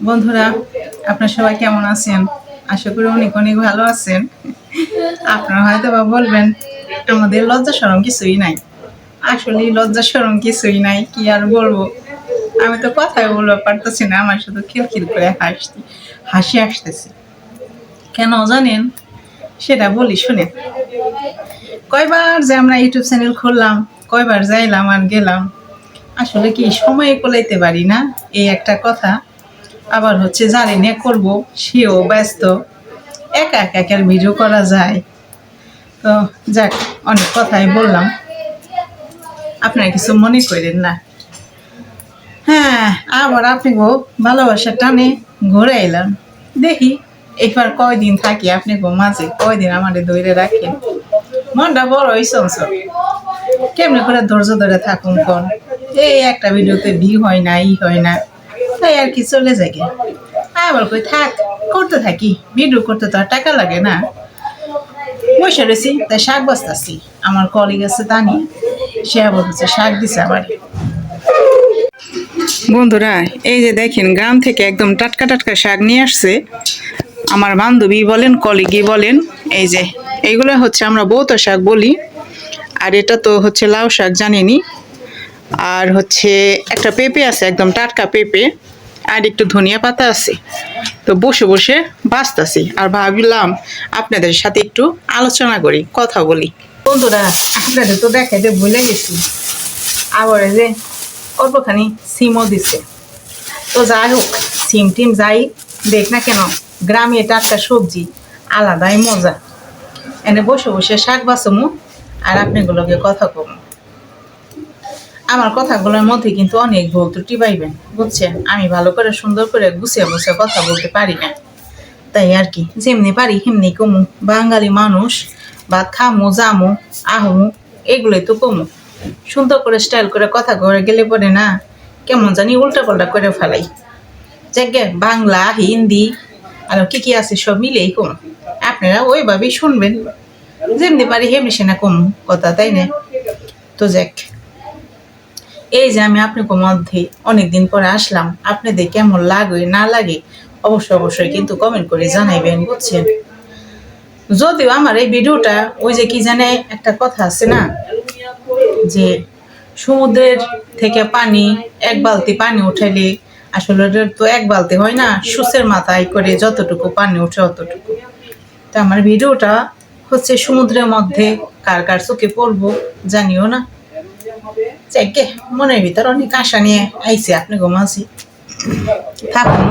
বন্ধুরা, আপনারা সবাই কেমন আছেন? আশা করি অনেক অনেক ভালো আছেন। আপনারা হয়তো বা বলবেন আমাদের লজ্জা শরম কিছুই নাই। আসলে লজ্জা শরম কিছুই নাই, কি আর বলবো। আমি তো কথাই বলতে পারতেছি না, আমার শুধু খিলখিল করে হাসি আসতেছে। কেন জানেন? সেটা বলি শুনে। কয়বার যে আমরা ইউটিউব চ্যানেল খুললাম, কয়বার যাইলাম আর গেলাম, আসলে কি সময়ে কোলাইতে পারি না, এই একটা কথা। আবার হচ্ছে জানি না করবো, সেও ব্যস্ত, একা একা ভিডিও করা যায়। তো যাক, অনেক কথাই বললাম, আপনারা কিছু মনে করেন না। হ্যাঁ, আবার আপনি গো ভালোবাসা টানে ঘুরে এলাম। দেখি এবার কয়দিন থাকি আপনি গো মাঝে, কয়দিন আমাদের ধরে রাখেন। মনটা বড় চঞ্চল, কেমনি করে ধৈর্য ধরে থাকুন কোন। এই একটা ভিডিওতে ভিউ হয় না, ই হয় না, তাই আর কি চলে যায়। আবার কই থাক, করতে থাকি, ভিডিও করতে তো আর টাকা লাগে না। বসে রয়েছি, তাই শাক বাঁচতেছি। আমার কলিগ আছে তানি, সে আবার হচ্ছে শাক দিছে আবার। বন্ধুরা, এই যে দেখেন গ্রাম থেকে একদম টাটকা টাটকা শাক নিয়ে আসছে আমার বান্ধবী বলেন, কলিগই বলেন। এই যে এইগুলো হচ্ছে আমরা বৌত শাক বলি, আর এটা তো হচ্ছে লাউ শাক, জানেনি। আর হচ্ছে একটা পেঁপে আছে, একদম টাটকা পেঁপে, আর একটু ধনিয়া পাতা আছে। তো বসে বসে বাঁচতেছি, আর ভাবলাম আপনাদের সাথে একটু আলোচনা করি, কথা বলি। বন্ধুরা, আপনাদের তো দেখাইতে ভুলে গেছি, আবার যে অল্পখানি সিমও দিছে। তো যাই হোক, সিম টিম যাই দেখ না কেন, গ্রামে টাটকা সবজি আলাদাই মজা। এনে বসে বসে শাক বাঁচমু আর আপনাগুলোকে কথা কমু। আমার কথাগুলোর মধ্যে কিন্তু অনেক ভুল ত্রুটি পাইবেন, বুঝছেন। আমি ভালো করে সুন্দর করে গুছিয়ে গুছিয়ে কথা বলতে পারি না, তাই আর কি যেমনি পারি হেমনি কমু। বাঙালি মানুষ, ভাত খামু, জামু, আহমু, এগুলোই তো কমু। সুন্দর করে স্টাইল করে কথা করে গেলে পরে না কেমন জানি উল্টা পাল্টা করে ফেলাই। যাকে বাংলা, হিন্দি আর কি কি আছে সব মিলেই কম। আপনারা ওইভাবেই শুনবেন, যেমনি পারি হেমনি সেনা কম কথা, তাই না? তো যাক, এই যে আমি আপনাকে মধ্যে অনেকদিন পরে আসলাম, আপনাদের কেমন লাগে না লাগে অবশ্যই কিন্তু কমেন্ট করে জানাইবেন, বুঝছেন। যদিও আমার এই ভিডিওটা ওই যে কি জানে একটা কথা আছে না, যে সমুদ্রের থেকে পানি, এক বালতি পানি উঠাইলে আসলে তো এক বালতি হয় না, সুসের মাথায় করে যতটুকু পানি উঠে অতটুকু। তো আমার ভিডিওটা হচ্ছে সমুদ্রের মধ্যে, কার কার চোখে পড়বো জানিও না। যাকে মনের ভিতর অনেক আশা নিয়ে আইসি আপনি ঘুমাছি, থাকুন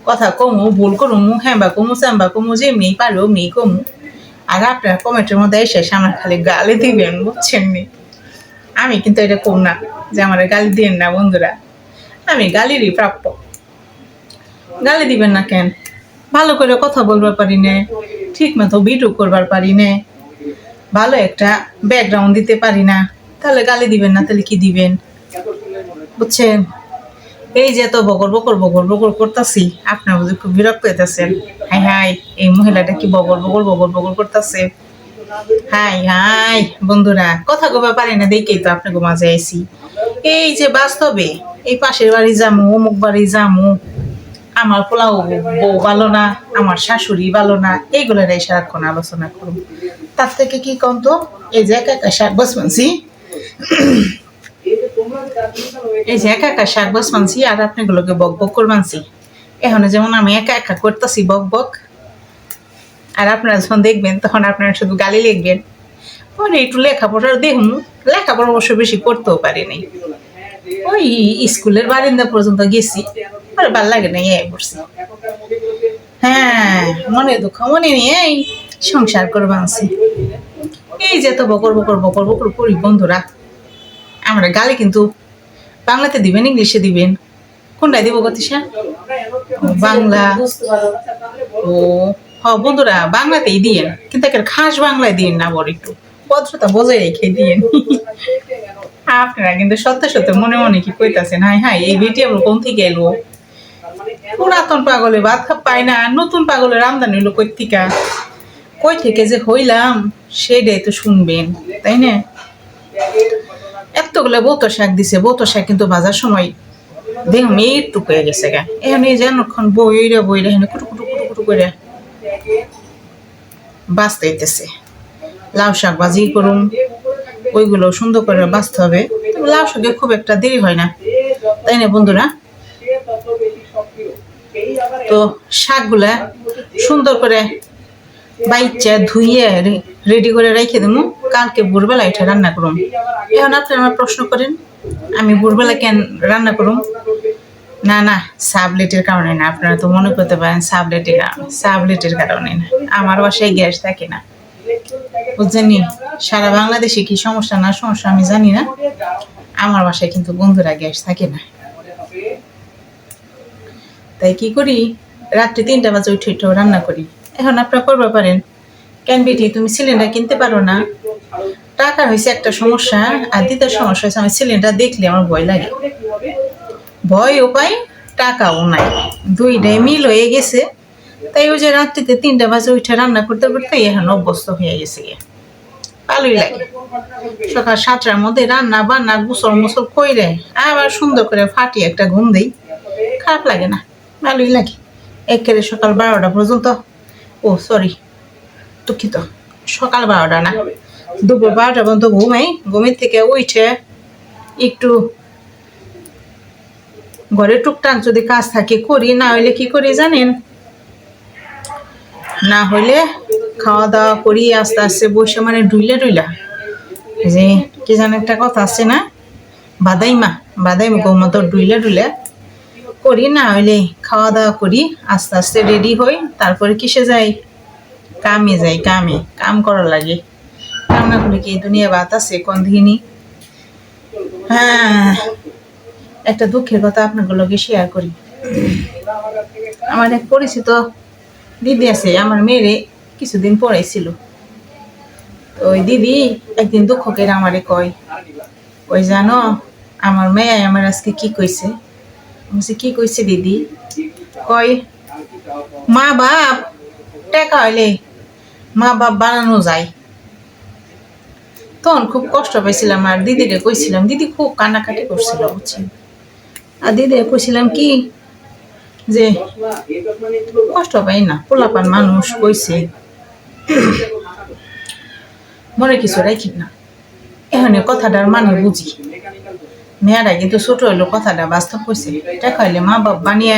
কথা কমু, ভুল করমু, হ্যাম্বা কমু, স্যাম্বা কমু, যেমনি পারো অমনি কমু। আর আপনার কমেন্টের মধ্যে এসে আমার খালি গালি দিবেন, বুঝছেন নি। আমি কিন্তু এটা কম না যে আমার গালি দিবেন না বন্ধুরা, আমি গালিরই প্রাপ্য। গালি দিবেন না কেন? ভালো করে কথা বলবার পারি না, ঠিক মতো ভিডিও করবার পারি না, ভালো একটা ব্যাকগ্রাউন্ড দিতে পারি না, তাহলে গালি দিবেন না? তাহলে কি দিবেন, বুঝছেন। এই যে এত বকর বকর বকর বকর করতেছি, আপনার বুঝে খুব বিরক্ত হইতেছেন। হাই হাই, এই মহিলাটা কি বকর বকর বকর বকর করতেছে। হাই হাই বন্ধুরা, কথা কবে পারি না দেখেই তো আপনাকে মাঝে আইসি। এই যে বাস্তবে এই পাশের বাড়ি যামু, অমুক বাড়ি যামু, আমার পোলাও বউ ভালো না, আমার শাশুড়ি ভালো না, এইগুলোর সারাক্ষণ আলোচনা করুন। তার থেকে কি কম তো এই যে একা একা শাক বাস মানছি, এই যে একা একা শাক বাস মানছি আর আপনাগুলোকে বক বক করে মানছি। এখন যেমন আমি একা একা করতেছি বক বক, আর আপনারা যখন দেখবেন তখন আপনারা শুধু গালি লিখবেন। পরে একটু লেখাপড়া দেখুন, লেখাপড়া অবশ্য বেশি করতেও পারিনি, ওই স্কুলের বারিন্দা পর্যন্ত গেছি, আর ভাল লাগে না, এই পড়ছি। হ্যাঁ, মনে দুঃখ মনে নিয়ে এই সংসার করে বাঁচছি। এই যে তো বকর বকর বকর বকর করি বন্ধুরা, আমরা গালি কিন্তু বাংলাতে দিবেন, ইংলিশে দিবেন, কোনটাই দিব গতিসা? বাংলা। ও হ বন্ধুরা, বাংলাতেই দিয়েন, কিন্তু একটা খাস বাংলায় দিন না, বড় একটু ভদ্রতা বজায় রেখে দিয়েন। আপনারা কিন্তু সত্য সত্য মনে মনে কি কইতাছেন, হাই হাই এই বেটি আবার কোন থেকে এলো? পুরাতন পাগলে ভাত পায় না, নতুন পাগলের আমদানি হলো কই থেকে যে হইলাম সেটাই তো শুনবেন, তাই না? এতগুলো বৌত শাক দিছে, বৌত শাক কিন্তু বাজার সময় দেখ একটু হয়ে গেছে গা এখন এই যেনক্ষণ বইরে হেন কুটু কুটু কুটু কুটু করে বাঁচতে হইতেছে। লাউ শাক ভাজি করুন, ওইগুলো সুন্দর করে বাঁচতে হবে। লাউ শাকে খুব একটা দেরি হয় না, তাই না বন্ধুরা? তো শাকগুলা সুন্দর করে বাইচা ধুইয়ে রেডি করে রেখে দেবো, কালকে ভোরবেলা এটা রান্না করুন। এখন আপনারা আমার প্রশ্ন করেন আমি ভোরবেলা কেন রান্না করুন? না না, সাবলেটের কারণে না। আপনারা তো মনে করতে পারেন সাবলেটের কারণে না। আমার বাসায় গ্যাস থাকে না, বুঝছেন? সারা বাংলাদেশে কি সমস্যা না সমস্যা আমি জানি না, আমার বাসায় কিন্তু বন্ধুরা গ্যাস থাকে না। তাই কি করি, রাত্রি 3টা বাজে উঠে রান্না করি। এখন আপনারা করতে পারেন কেন বেটি তুমি সিলিন্ডার কিনতে পারো না? টাকা হয়েছে একটা সমস্যা, আর দ্বিতীয় সমস্যা হয়েছে আমার সিলিন্ডার দেখলে আমার ভয় লাগে। ভয়ও পাই, টাকাও নাই, দুইটাই মিল হয়ে গেছে। তাই ওই যে রাত্রিতে 3টা বাজে উঠে রান্না করতে করতে এখন অভ্যস্ত হয়ে গেছে। ভালোই লাগে। সকাল 7টার মধ্যে রান্না বান্না গোসল মোসল কইরে আবার সুন্দর করে ফাটিয়ে একটা ঘুম দেই, খারাপ লাগে না, ভালোই লাগে। একেবারে সকাল 12টা পর্যন্ত, ও সরি দুঃখিত, সকাল 12টা না, দুপুর 12টা পর্যন্ত ঘুমাই। ঘুমের থেকে উঠে একটু ঘরে টুকটাক যদি কাজ থাকে করি, না হইলে কি করি জানেন? না হইলে খাওয়া দাওয়া করি আস্তে আস্তে বসে, মানে ডুইলা যে কি জানে একটা কথা আছে না, বাদাইমা গৌমতো ডুইলা করি। না হইলে খাওয়া দাওয়া করি, আস্তে আস্তে রেডি হই, তারপরে কিসে যাই? কামে যাই। কাম করা লাগে। কাম না করলে কি দুনিয়া বাত আছে কোন দিনই? হ্যাঁ, একটা দুঃখের কথা আপনাদের লগে শেয়ার করি। আমার এক পরিচিত দিদি আছে, আমার মেয়েরে কিছুদিন পড়াইছিল। তো ওই দিদি একদিন দুঃখ করে আমারে কয়, ওই জানো আমার মেয়ে আমার আজকে কি কইছে? বলছি কি কইছে দিদি? কয় মা বাপ টাকা হইলে মা বাপ বানানো যায়। তখন খুব কষ্ট পাইছিলাম, আর দিদিরে কইছিলাম, দিদি খুব কান্নাকাটি করছিল বুঝছেন। আর দিদিরে কইছিলাম কি যে কষ্ট পাই না, পোলাপান মানুষ কইছে, মনে কিছু রাখি না। এখানে কথাটার মানে বুঝি, মেয়েরা কিন্তু ছোট হইলো কথাটা বাস্তব কইছে। টাকা হইলে মা বাপ বানিয়ে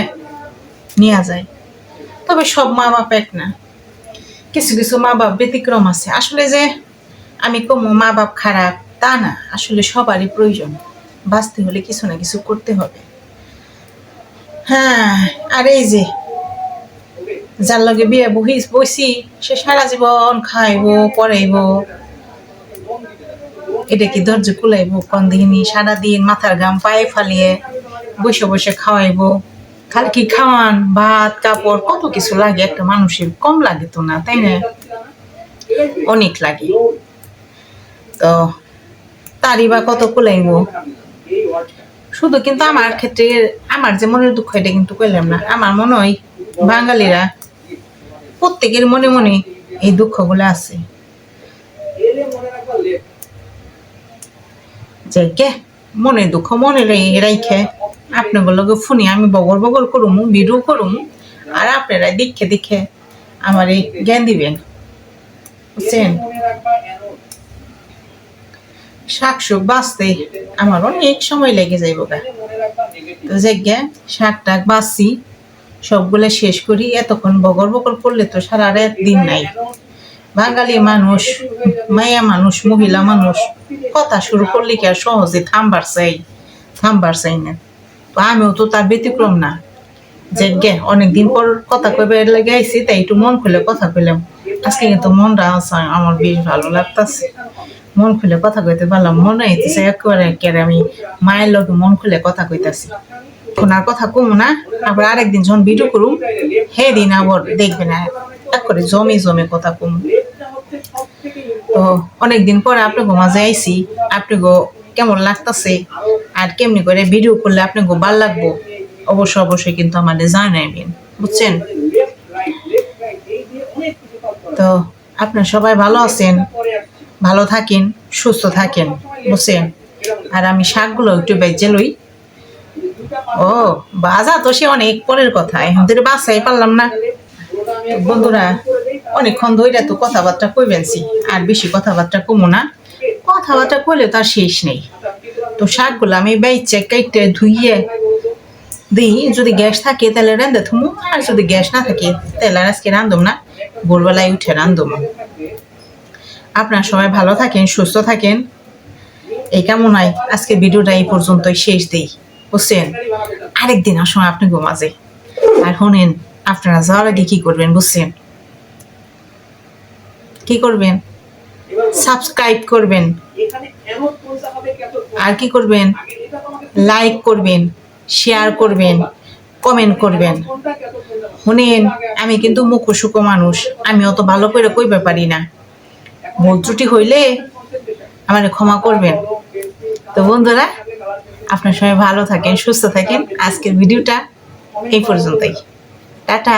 নেওয়া যায়, তবে সব মা বাপ এক না, কিছু কিছু মা বাপ ব্যতিক্রম আছে। আসলে যে আমি কমু মা বাপ খারাপ তা না, আসলে সবারই প্রয়োজন, বাঁচতে হলে কিছু না কিছু করতে হবে। হ্যাঁ, আর এই যে যার লগে বিয়ে বসি, সে সারা জীবন খাইবো পড়াইবো, এটা কি ধৈর্য কুলাইবো কোন দিনই? সারাদিন মাথার ঘাম পায়ে ফালিয়ে বসে বসে খাওয়াইবো। খালি কি খাওয়ান, ভাত কাপড় কত কিছু লাগে একটা মানুষের, কম লাগে তো না, তাই না? অনেক লাগে। তো তারই বা কত কুলাইবো। শুধু কিন্তু আমার ক্ষেত্রে আমার যে মনের দুঃখ এটা কিন্তু কইলাম না। আমার মনে হয় বাঙালিরা প্রত্যেকের মনে মনে এই দুঃখগুলো আছে। যে কে মনে দুঃখ মনে রাইখে আপনাদের লগে ফোনে আমি বগর করুম, ভিডিও করুম, আর আপনারা দেখে আমার এই জ্ঞান দিবেন, বুঝছেন? শাক বাঁচতে আমার অনেক সময় লেগে যাইব গা। তো যে শাক টাক বাঁচছি, সবগুলো শেষ করি। এতক্ষণ বগর করলে তো সারা রাত দিন নাই। বাঙালি মানুষ, মায়া মানুষ, মহিলা মানুষ, কথা শুরু করলে কি আর সহজে থামবার চাই না। তো আমিও তো তার ব্যতিক্রম না, যে অনেকদিন পর কথা কইবে লেগে আইছি, তাই একটু মন খুলে কথা কইলাম। আজকে কিন্তু মনটা আমার বেশ ভালো লাগতেছে, মন খুলে কথা কইতে পারলাম। মনে হইতেছে একেবারে আমি মায়ের লগে মন খুলে কথা কইতাছি। এখন আর কথা কম না, আবার আরেকদিন যখন ভিডিও করুম হে দিন আবার দেখবে না এক করে জমে কথা কম। তো অনেকদিন পরে আপনাকে মাঝে আইছি, আপনাকে কেমন লাগতেছে আর কেমনি করে ভিডিও করলে আপনাকে ভালো লাগবো অবশ্যই কিন্তু আমাদের জানাইবেন, বুঝছেন? তো আপনারা সবাই ভালো আছেন, ভালো থাকেন, সুস্থ থাকেন, বুঝছেন? আর আমি শাকগুলো একটু বেজে লই, ও বাজা তো সে অনেক পরের কথা, এখন তো বাসাই পারলাম না। তো বন্ধুরা অনেকক্ষণ ধরে তো কথাবার্তা কইবেনছি, আর বেশি কথাবার্তা কমো না, কথাবার্তা কইলে তার শেষ নেই। তো শাকগুলো আমি বেচে কেটে ধুইয়ে দিই, যদি গ্যাস থাকে তাহলে রান্ধে থুমু, আর যদি গ্যাস না থাকে তাহলে আর আজকে রান্ধুম না, ভোরবেলায় উঠে রান্ধুম। আপনারা সবাই ভালো থাকেন, সুস্থ থাকেন, এই কামনায় আজকে ভিডিওটা এই পর্যন্তই শেষ দিই, বুঝছেন? আরেকদিন আসুন আপনি ঘুমাজে। আর শোনেন, আপনারা যাওয়ার আগে কি করবেন বুঝছেন? কি করবেন? সাবস্ক্রাইব করবেন, আর কি করবেন? লাইক করবেন, শেয়ার করবেন, কমেন্ট করবেন। শুনেন, আমি কিন্তু মুখোশুকো মানুষ, আমি অত ভালো করে কইতে পারি না, ভুল ত্রুটি হইলে আমারে ক্ষমা করবেন। তো বন্ধুরা আপনার সবাই ভালো থাকেন, সুস্থ থাকেন, আজকের ভিডিওটা এই পর্যন্তই, টাটা।